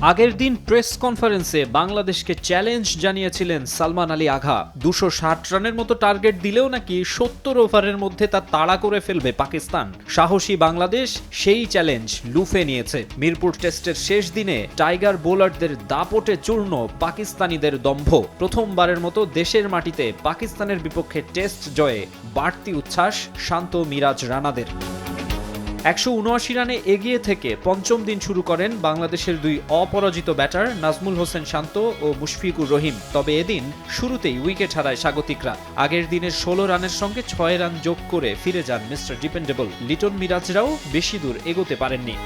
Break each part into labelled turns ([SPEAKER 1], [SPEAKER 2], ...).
[SPEAKER 1] আগের দিন প্রেস কনফারেন্সে বাংলাদেশকে চ্যালেঞ্জ জানিয়েছিলেন সালমান আলী আগা। 260 রানের মতো টার্গেট দিলেও নাকি 70 ওভারের মধ্যে তা তাড়া করে ফেলবে পাকিস্তান। সাহসী বাংলাদেশ সেই চ্যালেঞ্জ লুফে নিয়েছে। মিরপুর টেস্টের শেষ দিনে টাইগার বোলারদের দাপটে চূর্ণ পাকিস্তানিদের দম্ভ। প্রথমবারের মতো দেশের মাটিতে পাকিস্তানের বিপক্ষে টেস্ট জয়ে বাড়তি উচ্ছ্বাস শান্ত মিরাজ রানাদের। 179 রানে এগিয়ে থেকে পঞ্চম দিন শুরু করেন বাংলাদেশের দুই অপরাজিত ব্যাটার নাজমুল হোসেন শান্ত ও মুশফিকুর রহিম। তবে এদিন শুরুতেই উইকেট হারায় স্বাগতিকরা। আগের দিনের 16 রানের সঙ্গে 6 রান যোগ করে ফিরে যান মিস্টার ডিপেন্ডেবল। লিটন মিরাজরাও বেশি দূর এগোতে পারেননি।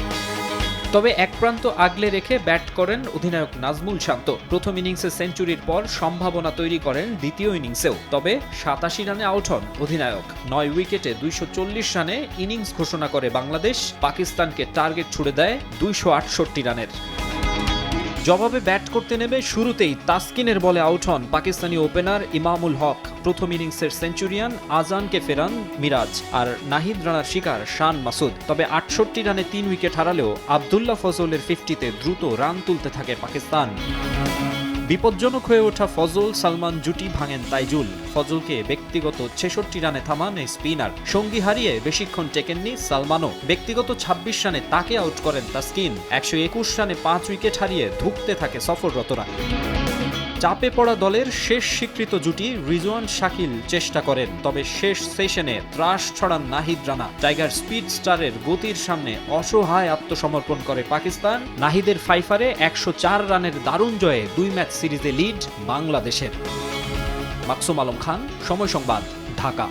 [SPEAKER 1] তবে এক প্রান্ত আগলে রেখে ব্যাট করেন অধিনায়ক নাজমুল শান্ত। প্রথম ইনিংসে সেঞ্চুরির পর সম্ভাবনা তৈরি করেন দ্বিতীয় ইনিংসেও। তবে 87 রানে আউট হন অধিনায়ক। 9 উইকেটে 240 রানে ইনিংস ঘোষণা করে বাংলাদেশ। পাকিস্তানকে টার্গেট ছুড়ে দেয় 268 রানের। জবাবে ব্যাট করতে নেমে শুরুতেই তাসকিনের বলে আউট হন পাকিস্তানি ওপেনার ইমামুল হক। প্রথম ইনিংসের সেঞ্চুরিয়ান আজানকে ফেরান মিরাজ, আর নাহিদ রানার শিকার শান মাসুদ। তবে 68 রানে 3 উইকেট হারালেও আবদুল্লাহ ফজলের 50-তে দ্রুত রান তুলতে থাকে পাকিস্তান। বিপজ্জনক হয়ে ওঠা ফজল সালমান জুটি ভাঙেন তাইজুল। ফজলকে ব্যক্তিগত 66 রানে থামান এই স্পিনার। সঙ্গী হারিয়ে বেশিক্ষণ টেকেননি সালমানও। ব্যক্তিগত 26 রানে তাকে আউট করেন তাসকিন। 121 রানে 5 উইকেট হারিয়ে ধুঁকতে থাকে সফররতরা। চাপে পড়া দলের শেষ স্বীকৃত জুটি রিজওয়ান শাকিল চেষ্টা করেন, তবে শেষ সেশনে ত্রাস ছড়ান নাহিদ রানা। টাইগার স্পিড স্টারের গতির সামনে অসহায় আত্মসমর্পণ করে পাকিস্তান। নাহিদের ফাইফারে 104 রানের দারুণ জয়ে 2 ম্যাচ সিরিজে লিড বাংলাদেশের। মাকসুম আলম খান, সময় সংবাদ, ঢাকা।